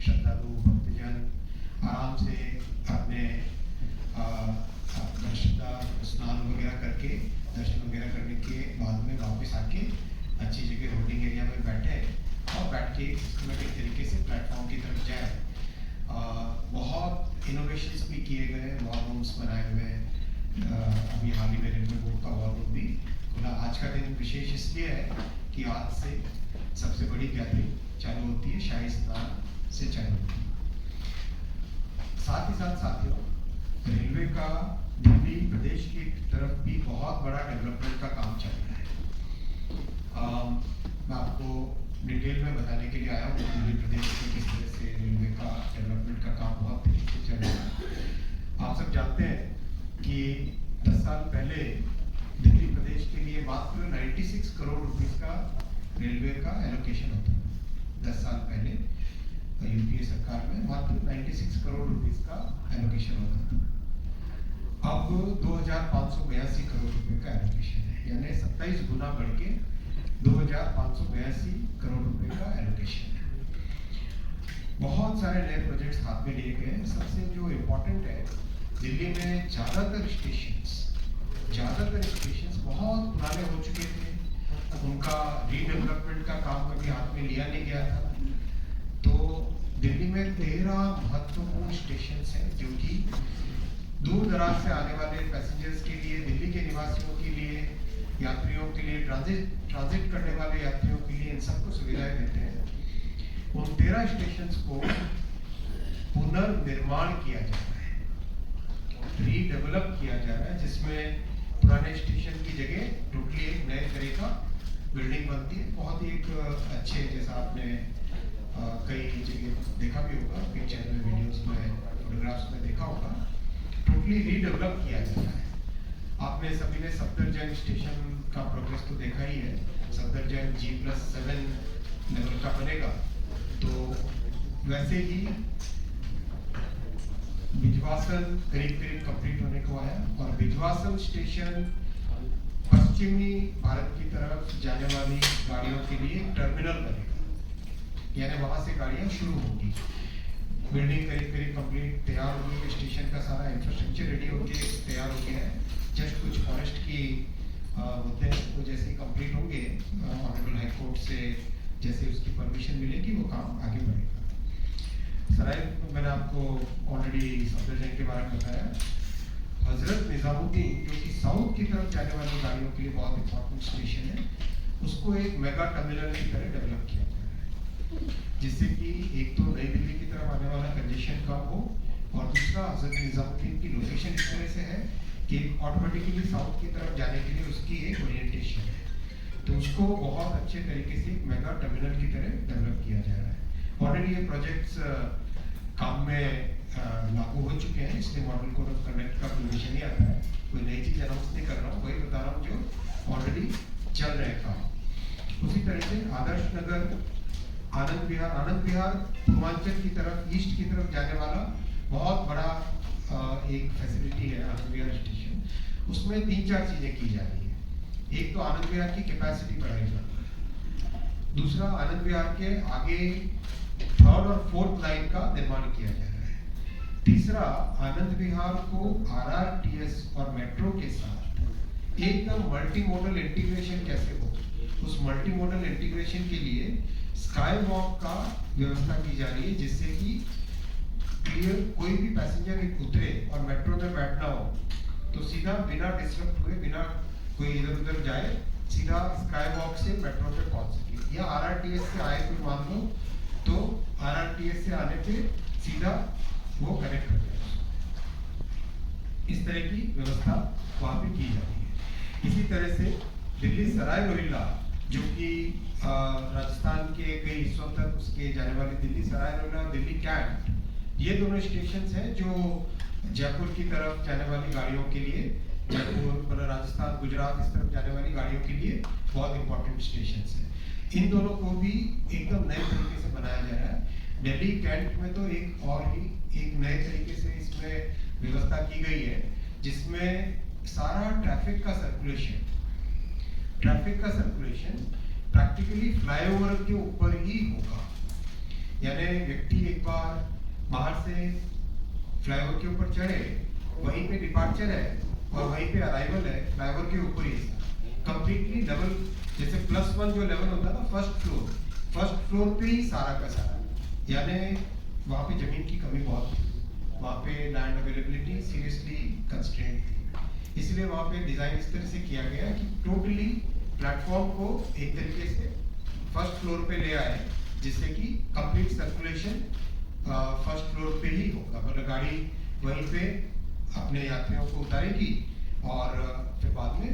श्रद्धालु भक्तजन आराम से अपने स्नान वगैरह करके दर्शन वगैरह करने के बाद में वापस आके अच्छी जगह होल्डिंग एरिया में बैठे और बैठ के सिस्टमेटिक तरीके से प्लेटफॉर्म की तरफ जाए। बहुत इनोवेशंस भी किए गए, वॉर रूम्स बनाए हुए हैं। अभी हाल ही में रेलवे बोर्ड का वॉर रूम भी खुला। आज का दिन विशेष इसलिए है कि आज से सबसे बड़ी गैदरिंग चालू होती है, शाही स्नान से चालू होती है। साथ ही साथ साथियों, रेलवे का दिल्ली प्रदेश की तरफ भी बहुत बड़ा डेवलपमेंट का काम चल रहा है। मैं आपको डिटेल में बताने के लिए आया हूँ दिल्ली प्रदेश में किस तरह से रेलवे का डेवलपमेंट का काम बहुत तेजी से चल रहा है। आप सब जानते हैं कि 10 साल पहले दिल्ली प्रदेश के लिए मात्र 96 करोड़ रुपीस का रेलवे का एलोकेशन होता था। 10 साल पहले यूपीए सरकार में मात्र 96 करोड़ रुपीस का एलोकेशन होता था। अब 2582 करोड़ रुपए का एलोकेशन है, यानी 27 गुना बढ़ के 2582 करोड़ रुपए का एलोकेशन है। बहुत सारे नए प्रोजेक्ट्स हाथ में लिए गए हैं। सबसे जो इम्पोर्टेंट है, दिल्ली में ज्यादातर स्टेशंस बहुत पुराने हो चुके थे, उनका रीडेवलपमेंट का काम कभी हाथ में लिया नहीं गया था। तो दिल्ली में 13 महत्वपूर्ण स्टेशंस हैं जो कि दूर दराज से आने वाले पैसेंजर्स के लिए, दिल्ली के निवासियों के लिए, यात्रियों के लिए, ट्रांजिट करने वाले यात्रियों के लिए इन सबको सुविधाएं देते हैं। उन 13 स्टेशंस को पुनर्निर्माण किया जा रहा है, रीडेवलप किया जा रहा है, जिसमें पुराने स्टेशन की जगह टोटली एक नए तरह का बिल्डिंग बनती है। बहुत ही एक अच्छे, जैसा आपने कई जगह देखा भी होगा, पिक्चर में, वीडियोस में, फोटोग्राफ्स में देखा होगा, टोटली रीडेवलप किया जा रहा है। आपने सभी ने सफदरजंग स्टेशन का प्रोग्रेस तो देखा ही है। सफदरजंग G+7 लेवल का बनेगा। तो वैसे ही बिजवासन करीब कंप्लीट होने को आया और बिजवासन स्टेशन पश्चिमी भारत की तरफ जाने वाली गाड़ियों के लिए टर्मिनल बनेगा, यानी वहां से गाड़ियां शुरू होगी। बिल्डिंग करीब कंप्लीट तैयार हो गई, स्टेशन का सारा इंफ्रास्ट्रक्चर रेडी होके तैयार हो गया है। जस्ट कुछ फॉरेस्ट की होते हैं, वो जैसे ही कंप्लीट होंगे ऑनरेबल हाई कोर्ट से जैसे उसकी परमिशन मिलेगी, वो काम आगे बढ़ेगा। सराय मैंने आपको ऑलरेडी सफदरजंग के बारे में बताया। हजरत निजामुद्दीन जो कि साउथ की तरफ जाने वाली गाड़ियों के लिए बहुत इंपॉर्टेंट स्टेशन है, उसको एक मेगा टर्मिनल की तरह डेवलप किया जा रहा है, जिससे कि एक तो नई दिल्ली की तरफ आने वाला कंजेशन कम हो और दूसरा हजरत निजामुद्दीन की लोकेशन इस तरह से है कि ऑटोमेटिकली साउथ की तरफ जाने के लिए उसकी एक ओरिएंटेशन है। तो उसको बहुत अच्छे तरीके से एक मेगा टर्मिनल की तरह डेवलप किया जा रहा है। ऑलरेडी ये प्रोजेक्ट्स काम में लागू हो चुके हैं, इसलिए मॉडल कोड ऑफ कंडक्ट का प्रोविजन ही आता है। कोई नई चीज अनाउंस नहीं कर रहा हूँ, वही बता रहा हूँ जो ऑलरेडी चल रहे हैं काम। उसी तरह से आदर्श नगर, आनंद विहार पूर्वांचल की तरफ, ईस्ट की तरफ जाने वाला बहुत बड़ा एक फैसिलिटी है आनंद विहार स्टेशन। उसमें 3-4 चीजें की जा रही है। एक तो आनंद विहार की कैपेसिटी बढ़ाई जा रही है, दूसरा आनंद विहार के आगे 3rd और 4th लाइन का निर्माण किया जा रहा है, तीसरा आनंद विहार को RRTS और मेट्रो के साथ एकदम मल्टी मॉडल इंटीग्रेशन कैसे हो, उस मल्टी मॉडल इंटीग्रेशन के लिए स्काई वॉक का व्यवस्था की जा रही है, जिससे कि क्लियर कोई भी पैसेंजर उतरे और मेट्रो में बैठना हो तो सीधा बिना डिस्टर्ब हुए, बिना कोई इधर उधर जाए, सीधा स्काई वॉक से मेट्रो पे पहुंच सके। या RRTS से आए कोई मान लो तो RRTS से आने पे सीधा वो कनेक्ट हो जाए। इस तरह की व्यवस्था वहां पे की जाती है। इसी तरह से दिल्ली सराय रोहिल्ला जो कि राजस्थान के कई हिस्सों तक उसके जाने वाली दिल्ली सराय रोहिल्ला, दिल्ली कैंट, ये दोनों स्टेशन हैं जो जयपुर की तरफ जाने वाली गाड़ियों के लिए, जयपुर मतलब राजस्थान गुजरात इस तरफ जाने वाली गाड़ियों के लिए बहुत इंपॉर्टेंट स्टेशन हैं। इन दोनों को भी एकदम नए तरीके से बनाया जा रहा है। दिल्ली कैंट में तो एक और ही एक नए तरीके से इसमें व्यवस्था की गई है, जिसमें सारा ट्रैफिक का सर्कुलेशन प्रैक्टिकली फ्लाईओवर के ऊपर ही होगा। यानी व्यक्ति एक बार बाहर से फ्लाईओवर के ऊपर चढ़े, वहीं पे डिपार्चर है और वहीं पे अराइवल है फ्लाईओवर के ऊपर ही, कंप्लीटली डबल। जैसे +1 जो लेवल होता है ना, फर्स्ट फ्लोर पे ही सारा का सारा, यानी वहाँ पे जमीन की कमी बहुत थी, वहाँ पे लैंड अवेलेबिलिटी सीरियसली कंस्ट्रेंट थी। इसलिए वहाँ पे डिजाइन इस तरह से किया गया कि टोटली प्लेटफॉर्म को एक तरीके से फर्स्ट फ्लोर पे ले आए, जिससे कि कंप्लीट सर्कुलेशन फर्स्ट फ्लोर पे ही होगा। मतलब गाड़ी वहीं पे अपने यात्रियों को उतारेगी और फिर बाद में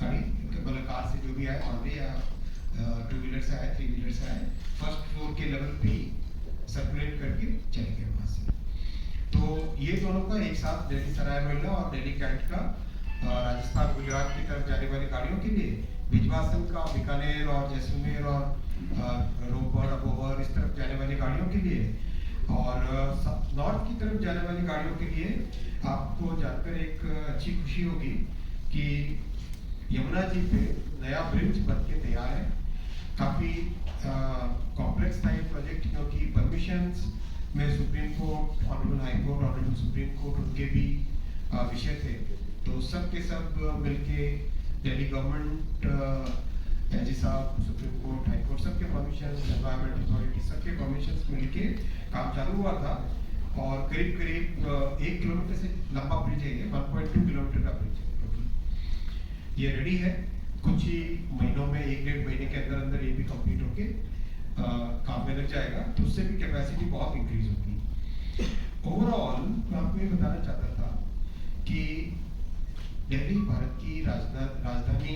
गाड़ी मतलब कार से जो भी आए, ऑनली या 2 व्हीलर से आए, 3 व्हीलर से आए, फर्स्ट फ्लोर के लेवल पे ही सर्कुलेट करके चले गए वहाँ से। तो ये दोनों का एक साथ दिल्ली सराय रोहिल्ला और दिल्ली कैंट का राजस्थान गुजरात की तरफ जाने वाली गाड़ियों के लिए, भिजवासन का बीकानेर और जैसलमेर और रोपड़ अबोहर इस तरफ जाने वाली गाड़ियों के लिए, और नॉर्थ की तरफ जाने वाली गाड़ियों के लिए आपको जानकर एक अच्छी खुशी होगी कि यमुना जी पे नया ब्रिज बन के तैयार है। काफ़ी कॉम्प्लेक्स था ये प्रोजेक्ट, क्योंकि परमिशंस में supreme court, honourable high court, honourable supreme court उनके भी विषय थे। तो सब के सब मिलके दिल्ली गवर्नमेंट, एजी साहब, सुप्रीम कोर्ट, हाई कोर्ट, सबके परमिशन, एनवायरमेंट अथॉरिटी, सबके परमिशन मिलके काम चालू हुआ था। और करीब करीब 1 किलोमीटर से लंबा ब्रिज है ये, 1.2 किलोमीटर का ब्रिज है। ये रेडी है, कुछ ही महीनों में, 1-1.5 महीने के अंदर अंदर ये भी कंप्लीट होके काम में लग जाएगा। तो उससे भी कैपेसिटी बहुत इंक्रीज होगी। ओवरऑल मैं आपको ये बताना चाहता था कि दिल्ली भारत की राजधानी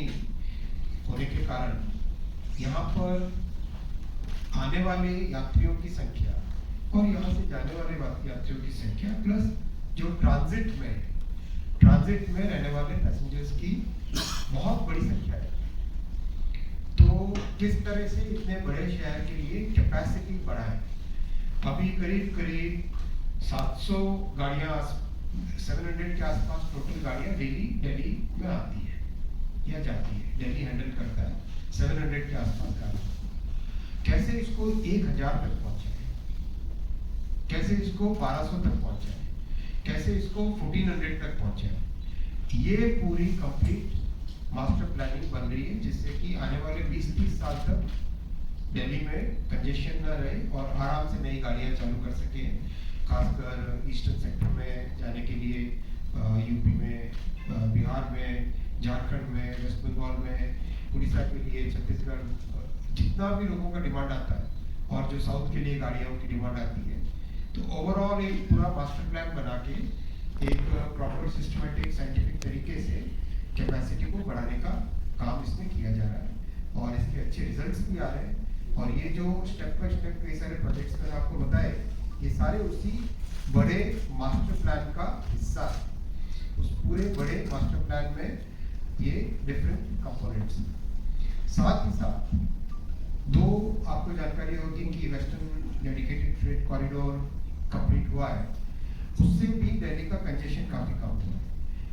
होने के कारण यहाँ पर आने वाले यात्रियों की संख्या और यहाँ से जाने वाले यात्रियों की संख्या, प्लस जो ट्रांजिट में रहने वाले पैसेंजर्स की बहुत बड़ी संख्या है। तो किस तरह से इतने बड़े शहर के लिए कैपेसिटी बढ़ाएं। अभी करीब 700 गाड़ियाँ, 700 के आसपास टोटल गाड़ियाँ दिल्ली में आती है या जाती है, दिल्ली हैंडल करता है 700 के आसपास गाड़ी। कैसे इसको 1000 तक पहुँचाए, कैसे इसको 1200 तक पहुँचाए, कैसे इसको 1400 तक पहुँचाए, ये पूरी कंप्लीट मास्टर प्लानिंग बन रही है, जिससे कि आने वाले 20-30 साल तक दिल्ली में कंजेशन न रहे और आराम से नई गाड़ियाँ चालू कर सके। खासकर ईस्टर्न सेक्टर में जाने के लिए, यूपी में, बिहार में, झारखंड में, वेस्ट बंगाल में, उड़ीसा के लिए, छत्तीसगढ़, जितना भी लोगों का डिमांड आता है और जो साउथ के लिए गाड़ियों की डिमांड आती है। तो ओवरऑल एक पूरा मास्टर प्लान बना के एक प्रॉपर सिस्टमेटिक साइंटिफिक तरीके से कैपेसिटी को बढ़ाने का काम इसमें किया जा रहा है और इसके अच्छे रिजल्ट्स भी आ रहे हैं। और ये जो स्टेप बाय स्टेप कई सारे प्रोजेक्ट्स मैंने आपको बताए, ये सारे उसी बड़े मास्टर प्लान का हिस्सा है। उस पूरे बड़े मास्टर प्लान में ये डिफरेंट कंपोनेंट्स हैं। साथ ही साथ दो आपको जानकारी होगी कि western dedicated freight corridor complete हुआ है, उससे भी दिल्ली का कंजेशन काफी कम हुआ है।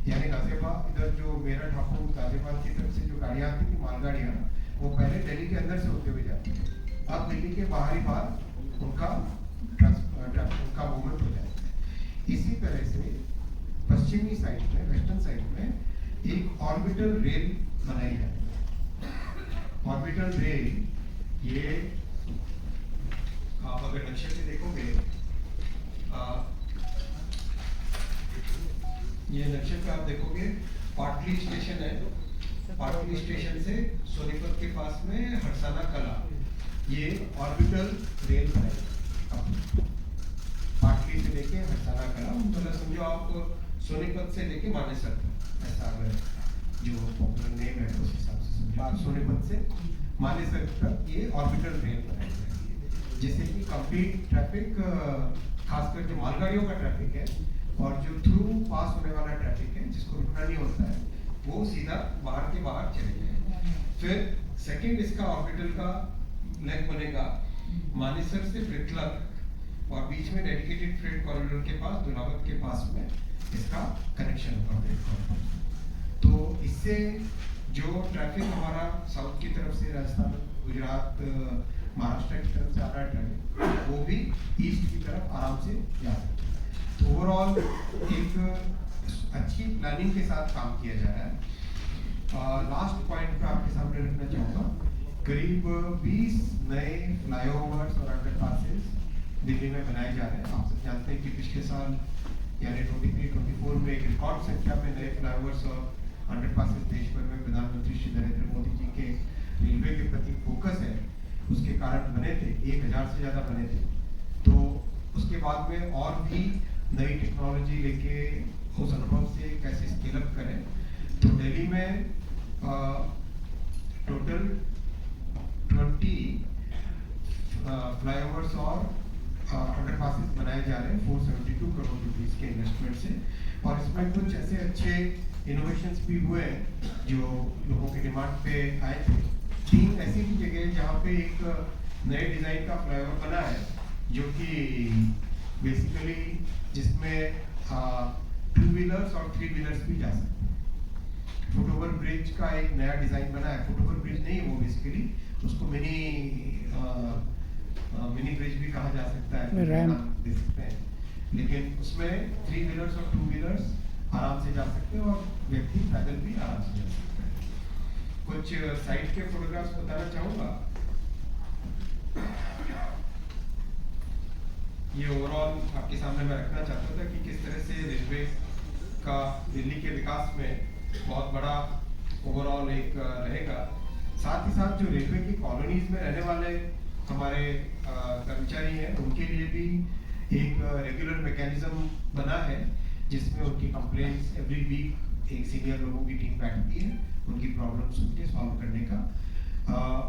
यानी गाजियाबाद, इधर जो मेरठ, हापुड़, गाजियाबाद की तरफ से जो गाड़ियाँ आती थी, मालगाड़ियाँ, वो पहले दिल्ली के अंदर से होते हुए जाती थी। अब दिल्ली के बाहरी बाहर उनका मूवमेंट हो जाता है। इसी तरह से पश्चिमी साइड में, वेस्टर्न साइड में एक ऑर्बिटल रेल बनाई जाती है। ऑर्बिटल रेल, ये आप अगर नक्शे से देखोगे, ये नक्शे पे आप देखोगे पाटली स्टेशन है, पाटली स्टेशन से सोनीपत के पास में हरसाना कला, ये ऑर्बिटल रेल है। पाटली से लेके हरसाना कला, मतलब समझो आप सोनीपत से लेके मानेसर, ऐसा अगर जो पॉपुलर नेम है उस हिसाब से समझो, सोनीपत से मानेसर तक ये ऑर्बिटल रेल बनाई जाएगी, जिससे कि कंप्लीट ट्रैफिक, खासकर जो मालगाड़ियों का ट्रैफिक है और जो थ्रू पास होने वाला ट्रैफिक है, जिसको रुकना नहीं होता है, वो सीधा बाहर के बाहर चले जाए। फिर सेकंड इसका ऑर्बिटल का लेग बनेगा मानेसर से पृथलक और बीच में डेडिकेटेड फ्रेट कॉरिडोर के पास, दुलावत के पास में इसका कनेक्शन होगा। तो इससे जो ट्रैफिक हमारा साउथ की तरफ से, राजस्थान, गुजरात, महाराष्ट्र की तरफ से आ रहा है ट्रैफिक, वो भी ओवरऑल एक अच्छी प्लानिंग के साथ काम किया जा रहा है। लास्ट पॉइंट पे आपके सामने रखना चाहूँगा, करीब 20 नए फ्लाईओवर्स और अंडरपासेस दिल्ली में बनाए जा रहे हैं। आप सब जानते हैं कि पिछले साल यानी 23-24 में एक रिकॉर्ड संख्या में नए फ्लाईओवर्स और अंडरपासेस देश भर में प्रधानमंत्री श्री नरेंद्र मोदी जी के रेलवे के प्रति फोकस है, उसके कारण बने थे। 1000 से ज़्यादा बने थे। तो उसके बाद में और भी नई टेक्नोलॉजी लेके उस अनुभव से कैसे स्केल अप करें। तो दिल्ली में टोटल 20 फ्लाईओवर्स और अंडरपासेस बनाए जा रहे हैं 472 करोड़ रुपीस के इन्वेस्टमेंट से। और इसमें कुछ ऐसे अच्छे इनोवेशंस भी हुए जो लोगों की डिमांड पे आए थे। 3 ऐसी भी जगह जहाँ पे एक नए डिजाइन का फ्लाईओवर बना है, जो कि बेसिकली जिसमें 2 व्हीलर्स और 3 व्हीलर्स भी जा सकते हैं। फुटओवर ब्रिज का एक नया डिजाइन बना है। फुटओवर ब्रिज नहीं, वो बेसिकली उसको मिनी ब्रिज भी कहा जा सकता है, दे सकते हैं। लेकिन उसमें 3 व्हीलर्स और 2 व्हीलर्स आराम से जा सकते हैं और व्यक्ति पैदल भी आराम से जा सकते हैं। कुछ साइट के फोटोग्राफ्स बताना चाहूँगा। ये ओवरऑल आपके सामने मैं रखना चाहता था कि किस तरह से रेलवे का दिल्ली के विकास में बहुत बड़ा ओवरऑल एक रहेगा। साथ ही साथ जो रेलवे की कॉलोनीज में रहने वाले हमारे कर्मचारी हैं, उनके लिए भी एक रेगुलर मैकेनिज्म बना है, जिसमें उनकी कंप्लेंट्स एवरी वीक एक सीनियर लोगों की टीम बैठती है, उनकी प्रॉब्लम सुन के सॉल्व करने का।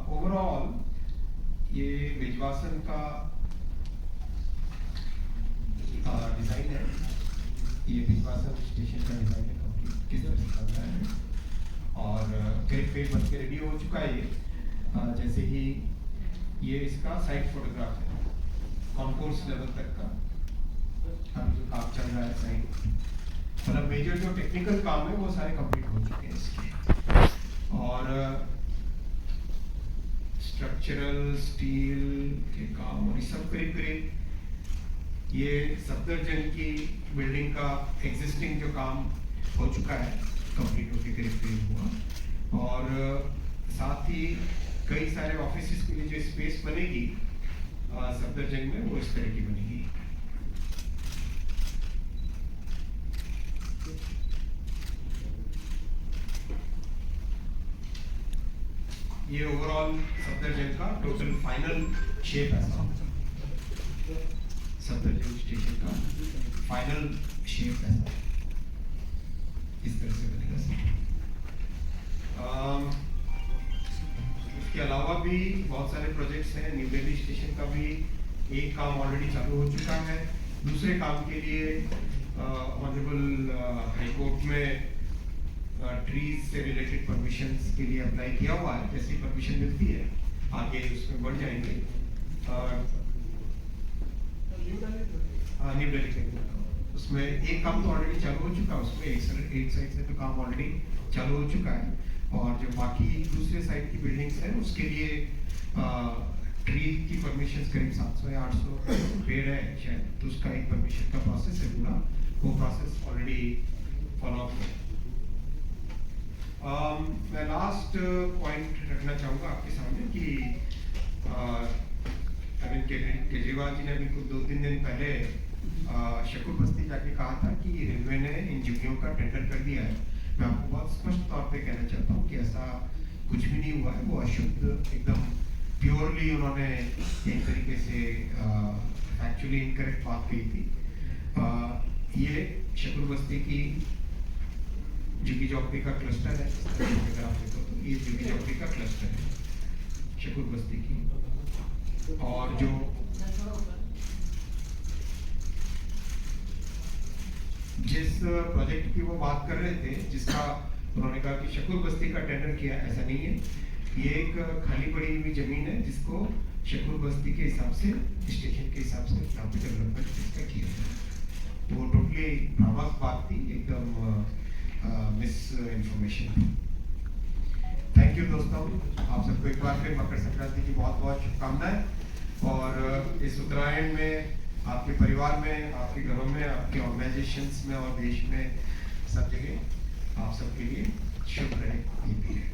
ओवरऑल ये विजवासन का डिजाइन है। ये विजवासन स्टेशन का डिजाइन है, कंप्लीट किस तरह से बन रहा है और करीब बन के रेडी हो चुका है ये। जैसे ही ये इसका साइड फोटोग्राफ है कॉन्कोर्स लेवल तक का, अभी जो काम चल रहा है साइड, मतलब मेजर जो टेक्निकल काम है वो सारे कंप्लीट हो चुके हैं इसके। और स्ट्रक्चरल स्टील के काम और ये सब करीब करीब ये सफदरजंग की बिल्डिंग का एग्जिस्टिंग जो काम हो चुका है, कंप्लीट होकर करीब हुआ। और साथ ही कई सारे ऑफिसेस के लिए जो स्पेस बनेगी सफदरजंग में, वो इस तरह की बनेगी। ये ओवरऑल सफदरजंग का टोटल फाइनल शेप है। सफदरजंग स्टेशन का फाइनल शेप है, इस तरह से बनेगा। इसके अलावा भी बहुत सारे प्रोजेक्ट्स हैं। न्यू दिल्ली स्टेशन का भी एक काम ऑलरेडी चालू हो चुका है। दूसरे काम के लिए ऑनरेबल हाई कोर्ट में ट्रीज से रिलेटेड परमिशंस के लिए अप्लाई किया हुआ है। जैसी परमिशन मिलती है आगे उसमें बढ़ जाएंगे। न्यू दिल्ली के उसमें एक काम तो ऑलरेडी चालू हो चुका है, उसमें एक साइड से तो काम ऑलरेडी चालू हो चुका है। और जो बाकी दूसरे साइड की बिल्डिंग्स हैं उसके लिए ट्री की परमिशन करीब 700 या 800 पेड़ है शायद, तो उसका एक परमिशन का प्रोसेस है पूरा, वो प्रोसेस ऑलरेडी फॉलो अप है। मैं लास्ट पॉइंट रखना चाहूँगा आपके सामने कि अरविंद केजरीवाल जी ने अभी कुछ 2-3 दिन पहले शकूर बस्ती जाके कहा था कि रेलवे ने इन जगहों का टेंडर कर दिया है। मैं आपको बहुत स्पष्ट तौर पे कहना चाहता हूँ कि ऐसा कुछ भी नहीं हुआ है। वो अशुद्ध एकदम प्योरली उन्होंने एक तरीके से एक्चुअली इनकरेक्ट बात कही थी। ये शकूर बस्ती की झुग्गी झोपड़ी का क्लस्टर है। अगर आप देखो तो ये झुग्गी झोपड़ी का क्लस्टर है शकूर बस्ती की। और जो जिस प्रोजेक्ट की वो बात कर रहे थे, जिसका उन्होंने कहा कि शकूर बस्ती का टेंडर किया, ऐसा नहीं है। ये एक खाली पड़ी हुई जमीन है जिसको शकूर बस्ती के हिसाब से, स्टेशन के हिसाब से यहाँ पे डेवलपमेंट इसका किया है। वो टोटली भ्रामक बात थी, एकदम मिस इन्फॉर्मेशन। थैंक यू दोस्तों, आप सबको एक बार फिर मकर संक्रांति की बहुत बहुत शुभकामनाएं। और इस उत्तरायण में आपके परिवार में, आपके घरों में, आपके ऑर्गेनाइजेशंस में और देश में सब जगह आप सबके लिए शुभ रहे ये पीरियड।